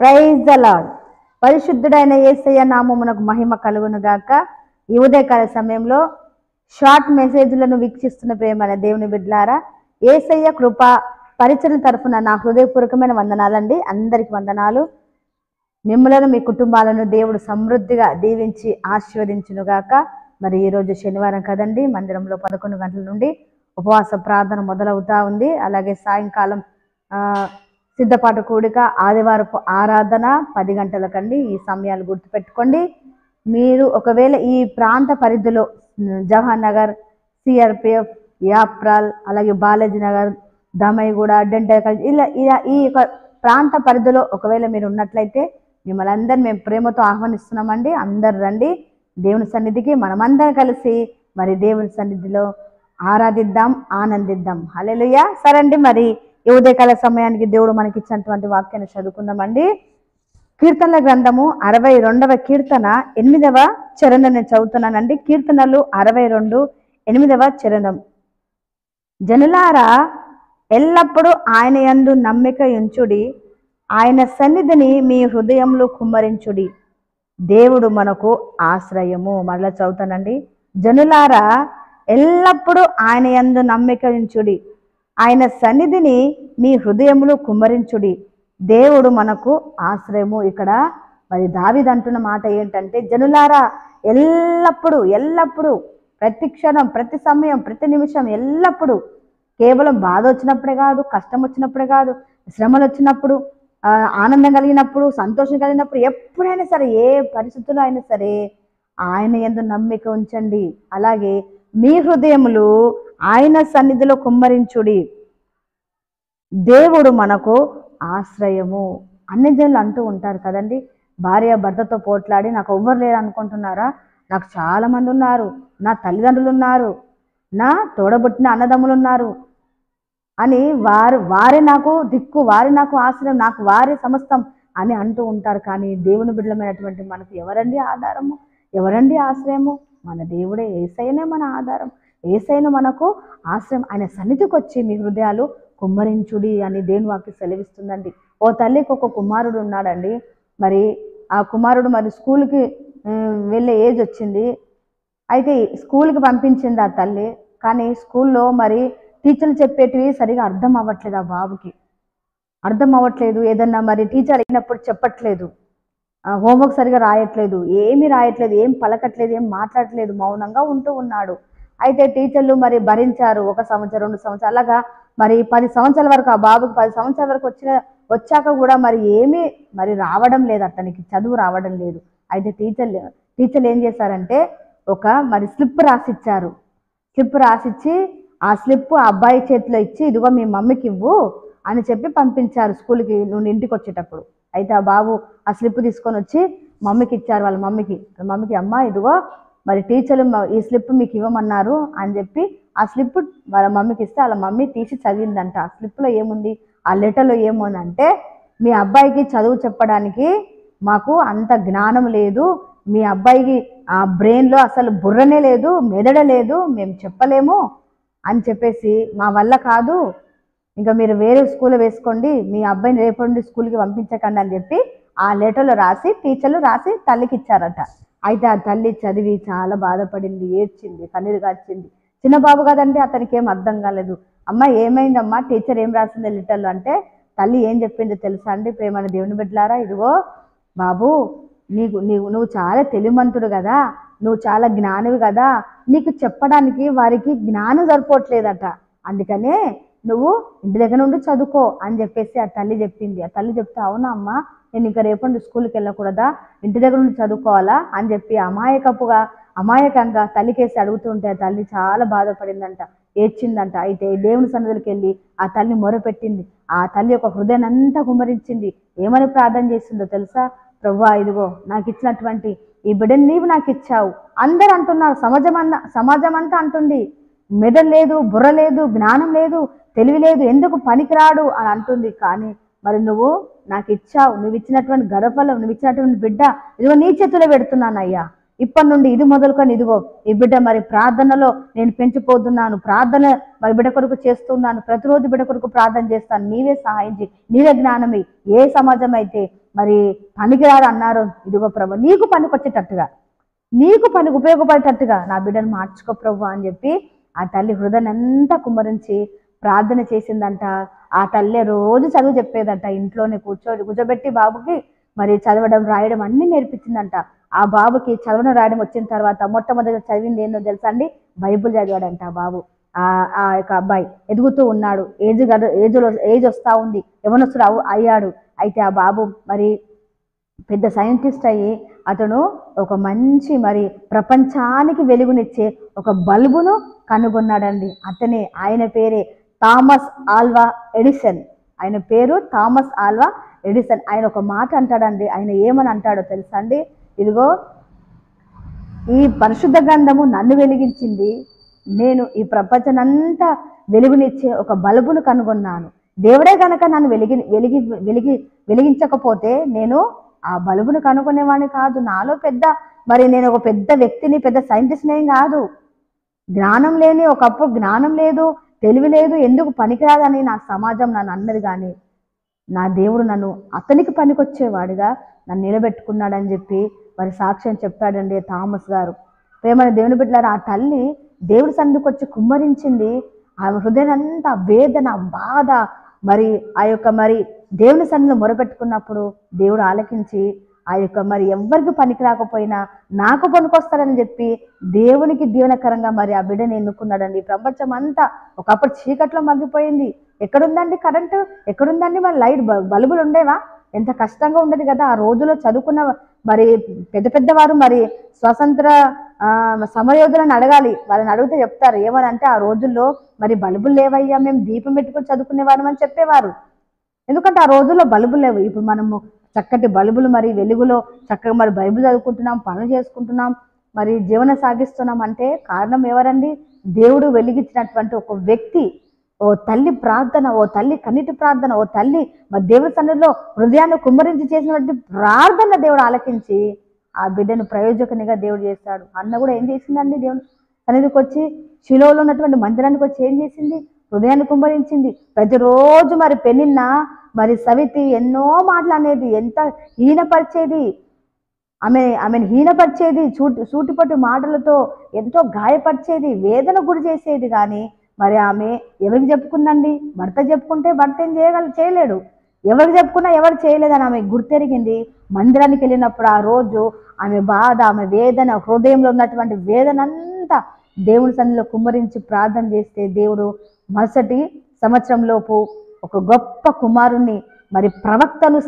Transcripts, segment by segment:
Praise the lord. పరిశుద్ధుడైన యేసయ్య నామమునకు మహిమ కలుగును గాక. ఈ ఉదయకాల సమయంలో షార్ట్ మెసేజ్లను వీక్షిస్తున్న ప్రేమైన దేవుని బిడ్డలారా, యేసయ్య కృప పరిచయం తరఫున నా హృదయపూర్వకమైన వందనాలండి. అందరికి వందనాలు. మిమ్మలను మీ కుటుంబాలను దేవుడు సమృద్ధిగా దీవించి ఆశీర్వదించునుగాక. మరి ఈరోజు శనివారం కదండి, మందిరంలో 11 గంటల నుండి ఉపవాస ప్రార్థన మొదలవుతా ఉంది. అలాగే సాయంకాలం సిద్ధపాటు కూడిక, ఆదివారపు ఆరాధన 10 గంటలకండి. ఈ సమయాలు గుర్తుపెట్టుకోండి. మీరు ఒకవేళ ఈ ప్రాంత పరిధిలో జవహర్ నగర్, సిఆర్పిఎఫ్, యాప్రాల్, అలాగే బాలాజీ నగర్, దమయ్యగూడ, డెంటల్ కాలేజ్ ఇలా ఈ ప్రాంత పరిధిలో ఒకవేళ మీరు ఉన్నట్లయితే మిమ్మల్ని అందరినీ మేము ప్రేమతో ఆహ్వానిస్తున్నామండి. అందరు రండి దేవుని సన్నిధికి. మనమందరం కలిసి మరి దేవుని సన్నిధిలో ఆరాధిద్దాం, ఆనందిద్దాం. హల్లెలూయా. సరే అండి, మరి ఈ ఉదయకాల సమయానికి దేవుడు మనకి ఇచ్చినటువంటి వాక్యాన్ని చదువుకుందామండి. కీర్తనల గ్రంథము 62వ కీర్తన 8వ చరణం నేను చదువుతున్నానండి. కీర్తనలు 62 8వ చరణం. జనులారా, ఎల్లప్పుడూ ఆయన యందు నమ్మిక ఉంచుడి, ఆయన సన్నిధిని మీ హృదయంలో కుమ్మరించుడి, దేవుడు మనకు ఆశ్రయము. మరలా చదువుతానండి. జనులారా, ఎల్లప్పుడూ ఆయన యందు నమ్మిక ఉంచుడి, ఆయన సన్నిధిని మీ హృదయములో కుమ్మరించుడి, దేవుడు మనకు ఆశ్రయము. ఇక్కడ మరి దావీదు అంటున్న మాట ఏంటంటే, జనులారా ఎల్లప్పుడూ ఎల్లప్పుడూ, ప్రతి క్షణం, ప్రతి సమయం, ప్రతి నిమిషం, ఎల్లప్పుడూ, కేవలం బాధ వచ్చినప్పుడే కాదు, కష్టం వచ్చినప్పుడే కాదు, శ్రమలు వచ్చినప్పుడు, ఆనందం కలిగినప్పుడు, సంతోషం కలిగినప్పుడు, ఎప్పుడైనా సరే, ఏ పరిస్థితుల్లో అయినా సరే ఆయన యందు నమ్మిక ఉంచండి. అలాగే మీ హృదయములు ఆయన సన్నిధిలో కుమ్మరించుడి, దేవుడు మనకు ఆశ్రయము. అన్ని జనులు అంటూ ఉంటారు కదండి, భార్య భర్తతో పోట్లాడి నాకు ఎవ్వరు లేరు అనుకుంటున్నారా? నాకు చాలా మంది ఉన్నారు, నా తల్లిదండ్రులు ఉన్నారు, నా తోడబుట్టిన అన్నదమ్ములు ఉన్నారు అని వారే నాకు దిక్కు, వారే నాకు ఆశ్రయం, నాకు వారే సమస్తం అని అంటూ ఉంటారు. కానీ దేవుని బిడ్డలమైనటువంటి మనకు ఎవరండి ఆధారము, ఎవరండి ఆశ్రయము? మన దేవుడే. యేసయ్యనే మన ఆధారం, యేసయ్యను మనకు ఆశ్రయం. ఆయన సన్నిధికి వచ్చి మీ హృదయాలు కుమ్మరించుడి అని దేవుని వాక్యం సెలవిస్తుందండి. ఓ తల్లికి ఒక కుమారుడు ఉన్నాడండి. మరి ఆ కుమారుడు మరి స్కూల్కి వెళ్ళే ఏజ్ వచ్చింది. అయితే స్కూల్కి పంపించింది ఆ తల్లి. కానీ స్కూల్లో మరి టీచర్లు చెప్పేటివి సరిగా అర్థం అవ్వట్లేదు, ఆ బాబుకి అర్థం అవ్వట్లేదు. ఏదన్నా మరి టీచర్ అయినప్పుడు చెప్పట్లేదు, హోంవర్క్ సరిగా రాయట్లేదు, ఏమీ రాయట్లేదు, ఏం పలకట్లేదు, ఏం మాట్లాడట్లేదు, మౌనంగా ఉంటూ ఉన్నాడు. అయితే టీచర్లు మరి భరించారు 1 సంవత్సరం 2 సంవత్సరాలు, అలాగా మరి 10 సంవత్సరాల వరకు, ఆ బాబుకి 10 సంవత్సరాల వరకు వచ్చాక కూడా మరి ఏమీ మరి రావడం లేదు, అతనికి చదువు రావడం లేదు. అయితే టీచర్లు ఏం చేశారంటే ఒక మరి స్లిప్ రాసిచ్చారు. స్లిప్ రాసిచ్చి ఆ స్లిప్ ఆ అబ్బాయి చేతిలో ఇచ్చి, ఇదిగో మీ మమ్మీకి ఇవ్వు అని చెప్పి పంపించారు స్కూల్కి, నువ్వు ఇంటికి వచ్చేటప్పుడు. అయితే ఆ బాబు ఆ స్లిప్ తీసుకొని వచ్చి మమ్మీకి ఇచ్చారు. వాళ్ళ మమ్మీకి అమ్మ ఇదిగో మరి టీచర్లు ఈ స్లిప్ మీకు ఇవ్వమన్నారు అని చెప్పి ఆ స్లిప్ వాళ్ళ మమ్మీకి ఇస్తే వాళ్ళ మమ్మీ తీసి చదివిందంట. ఆ స్లిప్లో ఏముంది, ఆ లెటర్లో ఏముందంటే, మీ అబ్బాయికి చదువు చెప్పడానికి మాకు అంత జ్ఞానం లేదు, మీ అబ్బాయికి ఆ బ్రెయిన్లో అసలు బుర్రనే లేదు, మెదడే లేదు, మేము చెప్పలేము అని చెప్పేసి, మా వల్ల కాదు, ఇంకా మీరు వేరే స్కూల్లో వేసుకోండి, మీ అబ్బాయిని రేపటి నుండి స్కూల్కి పంపించకండి అని చెప్పి ఆ లెటర్లో రాసి టీచర్లు రాసి తల్లికి ఇచ్చారట. అయితే ఆ తల్లి చదివి చాలా బాధపడింది, ఏడ్చింది, కన్నీరు గార్చింది. చిన్న బాబు కదండి, అతనికి ఏం అర్థం కాలేదు. అమ్మ ఏమైందమ్మా, టీచర్ ఏం రాసింది లెటర్లో అంటే, తల్లి ఏం చెప్పింది తెలుసా అండి ప్రేమైన దేవుని బిడ్డలారా, ఇదిగో బాబు, నువ్వు చాలా తెలివిమంతుడు కదా, నువ్వు చాలా జ్ఞానివి కదా, నీకు చెప్పడానికి వారికి జ్ఞానం సరిపోవట్లేదట, అందుకనే నువ్వు ఇంటి దగ్గర నుండి చదువుకో అని చెప్పేసి ఆ తల్లి చెప్పింది. ఆ తల్లి చెప్తే, అవునా అమ్మ, నేను ఇంకా రేపటి స్కూల్కి వెళ్ళకూడదా, ఇంటి దగ్గర నుండి చదువుకోవాలా అని చెప్పి అమాయకంగా తల్లికేసి అడుగుతుంటే ఆ తల్లి చాలా బాధపడిందంట, ఏడ్చిందంట. అయితే దేవుని సన్నిధికి వెళ్ళి ఆ తల్లి మొరపెట్టింది. ఆ తల్లి యొక్క హృదయాన్ని అంతా కుమ్మరించింది. ఏమని ప్రార్థన చేసిందో తెలుసా? ప్రభువా, ఇదిగో నాకు ఇచ్చినటువంటి ఈ బిడ్డని నీవు నాకు ఇచ్చావు. అందరూ అంటున్నారు, సమాజం అంతా అంటుంది, మెదడు లేదు, బుర్ర లేదు, జ్ఞానం లేదు, తెలివి లేదు, ఎందుకు పనికిరాడు అని అంటుంది. కానీ మరి నువ్వు నాకు ఇచ్చావు, నువ్వు ఇచ్చినటువంటి గర్భఫలం, నువ్వు ఇచ్చినటువంటి బిడ్డ ఇదిగో నీ చేతిలో పెడుతున్నాను అయ్యా. ఇప్పటి నుండి ఇది మొదలుకొని ఇదిగో ఈ బిడ్డ మరి ప్రార్థనలో నేను పెంచిపోతున్నాను, ప్రార్థన మరి బిడ్డ కొరకు చేస్తున్నాను, ప్రతిరోజు బిడ్డ కొరకు ప్రార్థన చేస్తాను, నీవే సహాయం చేయి, నీవే జ్ఞానమే. ఏ సమాజం అయితే మరి పనికిరాడు అన్నారు. ఇదిగో ప్రభు, నీకు పనికొచ్చేటట్టుగా, నీకు పనికి ఉపయోగపడేటట్టుగా నా బిడ్డను మార్చుకో ప్రభు అని చెప్పి ఆ తల్లి హృదయాన్ని అంతా కుమ్మరించి ప్రార్థన చేసిందంట. ఆ తల్లి రోజు చదువు చెప్పేదంట. ఇంట్లోనే కూర్చోబెట్టి బాబుకి మరి చదవడం రాయడం అన్నీ నేర్పించిందంట. ఆ బాబుకి చదవడం రాయడం వచ్చిన తర్వాత మొట్టమొదటి చదివింది ఏందో తెలుసా అండి? బైబుల్ చదివాడంట ఆ బాబు. ఆ యొక్క అబ్బాయి ఎదుగుతూ ఉన్నాడు. ఏజ్ వస్తూ ఉంది, యవనస్తుడు అయ్యాడు. అయితే ఆ బాబు మరి పెద్ద సైంటిస్ట్ అయ్యి అతను ఒక మంచి మరి ప్రపంచానికి వెలుగునిచ్చే ఒక బల్బును కనుగొన్నాడండి. ఆయన పేరే థామస్ ఆల్వా ఎడిసన్. ఆయన పేరు థామస్ ఆల్వా ఎడిసన్. ఆయన ఒక మాట అంటాడండి. ఆయన ఏమని అంటాడో తెలుసా అండి? ఇదిగో, ఈ పరిశుద్ధ గ్రంథము నన్ను వెలిగించింది, నేను ఈ ప్రపంచనంతా వెలుగునిచ్చే ఒక బల్బును కనుగొన్నాను. దేవుడే కనుక నన్ను వెలిగించకపోతే నేను ఆ బల్బును కనుగొనేవాడిని కాదు. నాలో నేను ఒక పెద్ద వ్యక్తిని, పెద్ద సైంటిస్ట్ని ఏం కాదు. జ్ఞానం లేని, ఒకప్పుడు జ్ఞానం లేదు, తెలివి లేదు, ఎందుకు పనికిరాదని నా సమాజం నన్ను అన్నది. కానీ నా దేవుడు నన్ను అతనికి పనికొచ్చేవాడిగా నన్ను నిలబెట్టుకున్నాడని చెప్పి మరి సాక్ష్యం చెప్పాడండి థామస్ గారు. ప్రేమైన దేవుని బిడ్డలారా, ఆ తల్లి దేవుడి సన్నిధికి వచ్చి కుమ్మరించింది. ఆమె హృదయం అంతా వేదన, బాధ, మరి ఆ యొక్క మరి దేవుని సన్నిధిలో మొరపెట్టుకున్నప్పుడు దేవుడు ఆలకించి ఆ యొక్క మరి ఎవ్వరికి పనికి రాకపోయినా నాకు పనికొస్తాడని చెప్పి దేవునికి దీవెనకరంగా మరి ఆ బిడ్డని ఎన్నుకున్నాడండి. ప్రపంచం అంతా ఒకప్పుడు చీకట్లో మగ్గిపోయింది. ఎక్కడుందండి కరెంటు? ఎక్కడుందండి మరి లైట్ బల్బులు ఉండేవా? ఎంత కష్టంగా ఉండేది కదా ఆ రోజులో. చదువుకున్న మరి పెద్దవారు మరి స్వతంత్ర సమరయోధులను అడగాలి. వాళ్ళని అడిగితే చెప్తారు. ఏమని అంటే, ఆ రోజుల్లో మరి బల్బులు లేవయ్యా, మేము దీపం పెట్టుకుని చదువుకునేవాళ్ళం అని చెప్పేవారు. ఎందుకంటే ఆ రోజుల్లో బల్బులు లేవు. ఇప్పుడు మనము చక్కటి బల్బులు మరి వెలుగులో చక్కగా మరి బైబిల్ చదువుకుంటున్నాం, పనులు చేసుకుంటున్నాం, మరి జీవనం సాగిస్తున్నాం. అంటే కారణం ఎవరండి? దేవుడు వెలిగించినటువంటి ఒక వ్యక్తి, ఓ తల్లి ప్రార్థన, ఓ తల్లి కన్నీటి ప్రార్థన, ఓ తల్లి మరి దేవుడి సన్నిధిలో హృదయాన్ని కుమ్మరించి చేసినటువంటి ప్రార్థన దేవుడు ఆలకించి ఆ బిడ్డను ప్రయోజకునిగా దేవుడు చేస్తాడు. అన్న కూడా ఏం చేసిందండి? దేవుడు సన్నిధికి వచ్చి శిలోలో ఉన్నటువంటి మందిరానికి వచ్చి ఏం చేసింది? హృదయాన్ని కుమ్మరించింది. ప్రతిరోజు మరి పెళ్ళిన్న మరి సవితి ఎన్నో మాటలు అనేది, ఎంత హీనపరిచేది, ఆమెను హీనపరిచేది, సూటిపట్టు మాటలతో ఎంతో గాయపరిచేది, వేదన గురి చేసేది. కానీ మరి ఆమె ఎవరికి చెప్పుకుందండి? భర్త చెప్పుకుంటే భర్త ఏం చేయలేడు. ఎవరికి చెప్పుకున్నా ఎవరు చేయలేదని ఆమె గుర్తెరిగింది. మందిరానికి వెళ్ళినప్పుడు ఆ రోజు ఆమె బాధ, ఆమె వేదన, హృదయంలో ఉన్నటువంటి వేదన అంతా దేవుని సన్నిధిలో కుమ్మరించి ప్రార్థన చేస్తే దేవుడు మరుసటి సంవత్సరంలోపు ఒక గొప్ప కుమారుణ్ణి, మరి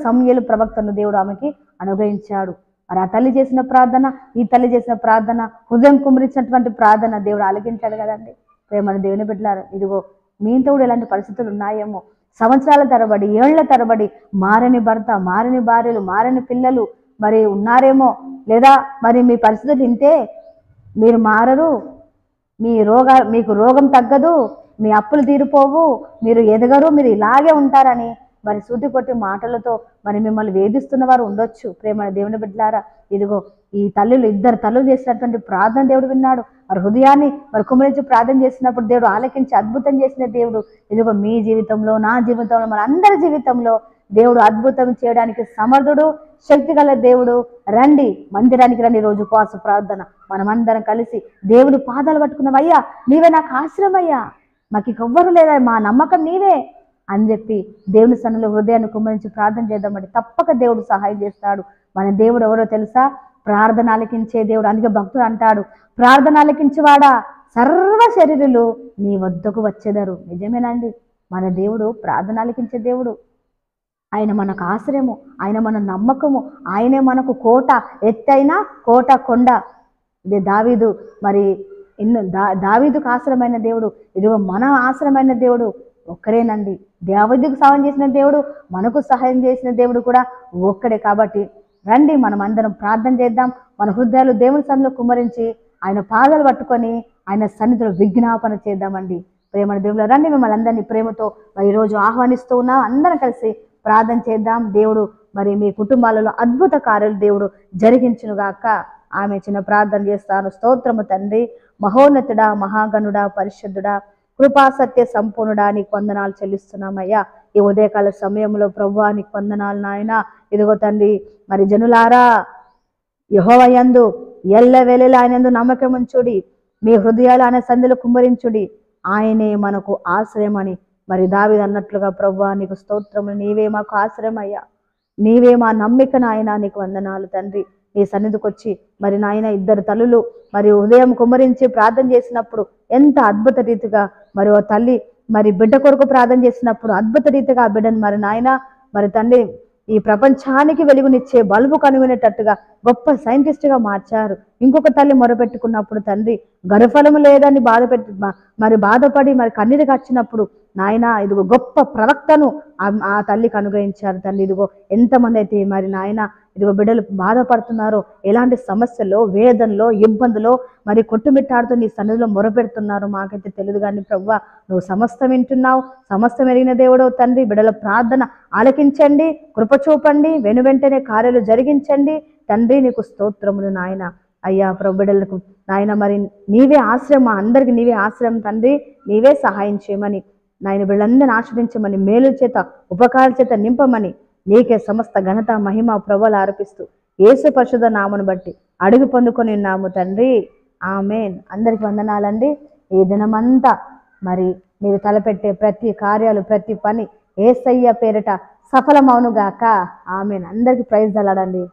సమూయేలు ప్రవక్తను దేవుడు ఆమెకి అనుగ్రహించాడు. మరి ఆ తల్లి చేసిన ప్రార్థన, ఈ తల్లి చేసిన ప్రార్థన, హృదయం కుమ్మరించినటువంటి ప్రార్థన దేవుడు ఆలకించాడు కదండి. ప్రేమను దేవుని బిడ్డలారా, ఇదిగో మీ ఇంట్లో కూడా ఎలాంటి పరిస్థితులు ఉన్నాయేమో. సంవత్సరాల తరబడి, ఏళ్ల తరబడి మారని భర్త, మారని భార్యలు, మారని పిల్లలు మరి ఉన్నారేమో. లేదా మరి మీ పరిస్థితులు ఇంతే, మీరు మారరు, మీకు రోగం తగ్గదు, మీ అప్పులు తీరిపోవు, మీరు ఎదగరు, మీరు ఇలాగే ఉంటారని మరి సూటికొట్టి మాటలతో మరి మిమ్మల్ని వేధిస్తున్న వారు ఉండొచ్చు. ప్రేమ దేవుని బిడ్డలారా, ఇదిగో ఈ ఇద్దరు తల్లులు చేసినటువంటి ప్రార్థన దేవుడు విన్నాడు. మరి హృదయాన్ని మరి కుమ్మరించి ప్రార్థన చేసినప్పుడు దేవుడు ఆలకించి అద్భుతం చేసిన దేవుడు. ఇదిగో మీ జీవితంలో, నా జీవితంలో, మన అందరి జీవితంలో దేవుడు అద్భుతం చేయడానికి సమర్థుడు, శక్తి గల దేవుడు. రండి, మందిరానికి రండి. రోజు ఉపవాస ప్రార్థన మనమందరం కలిసి దేవుడు పాదాలు పట్టుకున్నాం. అయ్యా నీవే నాకు ఆశ్రయం, అయ్యా మాకు ఎవ్వరు లేదా, మా నమ్మకం నీవే అని చెప్పి దేవుని సన్నిధిలో హృదయాన్ని కుమ్మరించి ప్రార్థన చేద్దామండి. తప్పక దేవుడు సహాయం చేస్తాడు. మన దేవుడు ఎవరో తెలుసా? ప్రార్థన ఆలకించే దేవుడు. అందుకే భక్తుడు అంటాడు, ప్రార్థన ఆలకించేవాడా సర్వ శరీరులు నీ వద్దకు వచ్చేదారు. నిజమేనండి, మన దేవుడు ప్రార్థన ఆలకించే దేవుడు. ఆయన మనకు ఆశ్రయము, ఆయన మన నమ్మకము, ఆయనే మనకు కోట, ఎత్తైన కోట, కొండ. ఇది దావీదు మరి దావీదుకు ఆశ్రయమైన దేవుడు. ఇదిగో మన ఆశ్రయమైన దేవుడు ఒక్కరేనండి. దావీదుకు సహాయం చేసిన దేవుడు, మనకు సహాయం చేసిన దేవుడు కూడా ఒక్కడే. కాబట్టి రండి, మనం అందరం ప్రార్థన చేద్దాం. మన హృదయాలు దేవుని సన్నిధిలో కుమ్మరించి ఆయన పాదాలు పట్టుకొని ఆయన సన్నిధిలో విజ్ఞాపన చేద్దామండి. ప్రేమ దేవుడు రండి, మిమ్మల్ని అందరినీ ప్రేమతో ఈరోజు ఆహ్వానిస్తూ ఉన్నాం. అందరం కలిసి ప్రార్థన చేద్దాం. దేవుడు మరి మీ కుటుంబాలలో అద్భుత కార్యాలు దేవుడు జరిగించునుగాక. ఆమె చిన్న ప్రార్థన చేస్తాను. స్తోత్రము తండ్రి, మహోన్నతుడా, మహాగణుడా, పరిశుద్ధుడా, కృపా సత్య సంపూర్ణుడా, నీకు వందనాలు చెల్లిస్తున్నామయ్యా. ఈ ఉదయకాల సమయంలో ప్రభువా నీకు వందనాలు నాయన. ఇదిగో తండ్రి మరి జనులారా యెహోవా యందు ఎల్లవేళలా ఆయనందు నమ్మకం ఉంచుడి, మీ హృదయాలు ఆయన సంధిలో కుమ్మరించుడి, ఆయనే మనకు ఆశ్రయం అని మరి దావీదు అన్నట్లుగా ప్రభువా నీకు స్తోత్రములు. నీవే మాకు ఆశ్రయం అయ్యా, నీవే మా నమ్మిక నాయన. నీకు వందనాలు తండ్రి. నీ సన్నిధికి వచ్చి మరి నాయన ఇద్దరు తల్లులు మరి ఉదయం కుమ్మరించి ప్రార్థన చేసినప్పుడు ఎంత అద్భుత రీతిగా మరి ఓ తల్లి మరి బిడ్డ కొరకు ప్రార్థన చేసినప్పుడు అద్భుత రీతిగా ఆ బిడ్డను మరి నాయన మరి తండ్రి ఈ ప్రపంచానికి వెలుగునిచ్చే బల్బు కనుగొనేటట్టుగా గొప్ప సైంటిస్ట్గా మార్చారు. ఇంకొక తల్లి మొరపెట్టుకున్నప్పుడు తండ్రి గర్భఫలము లేదని బాధపడి మరి కన్నీరు వచ్చినప్పుడు నాయన ఇదిగో గొప్ప ప్రవక్తను ఆ తల్లికి అనుగ్రహించారు తండ్రి. ఇదిగో ఎంతమంది అయితే మరి నాయన ఇదిగో బిడ్డలు బాధపడుతున్నారో, ఎలాంటి సమస్యలో, వేదనలో, ఇబ్బందులో మరి కొట్టుమిట్టాడుతూ నీ సన్నిధిలో మొరపెడుతున్నారు. మాకైతే తెలియదు కానీ ప్రభువా నువ్వు సమస్తం వింటున్నావు, సమస్తం ఎరిగిన దేవుడవు తండ్రి. బిడ్డల ప్రార్థన ఆలకించండి, కృప చూపండి, వెనువెంటనే కార్యాలు జరిగించండి తండ్రి. నీకు స్తోత్రములు నాయన. అయ్యా ప్రభు బిడ్డలకు నాయన మరి నీవే ఆశ్రయం, మా అందరికి నీవే ఆశ్రయం తండ్రి. నీవే సహాయం చేయమని నాయన బిడ్డలందరిని ఆశ్రదించమని, మేలు చేత ఉపకారాల చేత నింపమని నీకే సమస్త ఘనత మహిమ ప్రభువులు ఆరోపిస్తూ యేసు పరిశుద్ధ నామమును బట్టి అడుగు పొందుకొని ఉన్నాము తండ్రి. ఆమేన్. అందరికి వందనాలండి. ఈ దినమంతా మరి మీరు తలపెట్టే ప్రతి కార్యాలు, ప్రతి పని యేసయ్య పేరిట సఫలమవునుగాక. ఆమేన్. అందరికి ప్రైజ్ దలాడండి.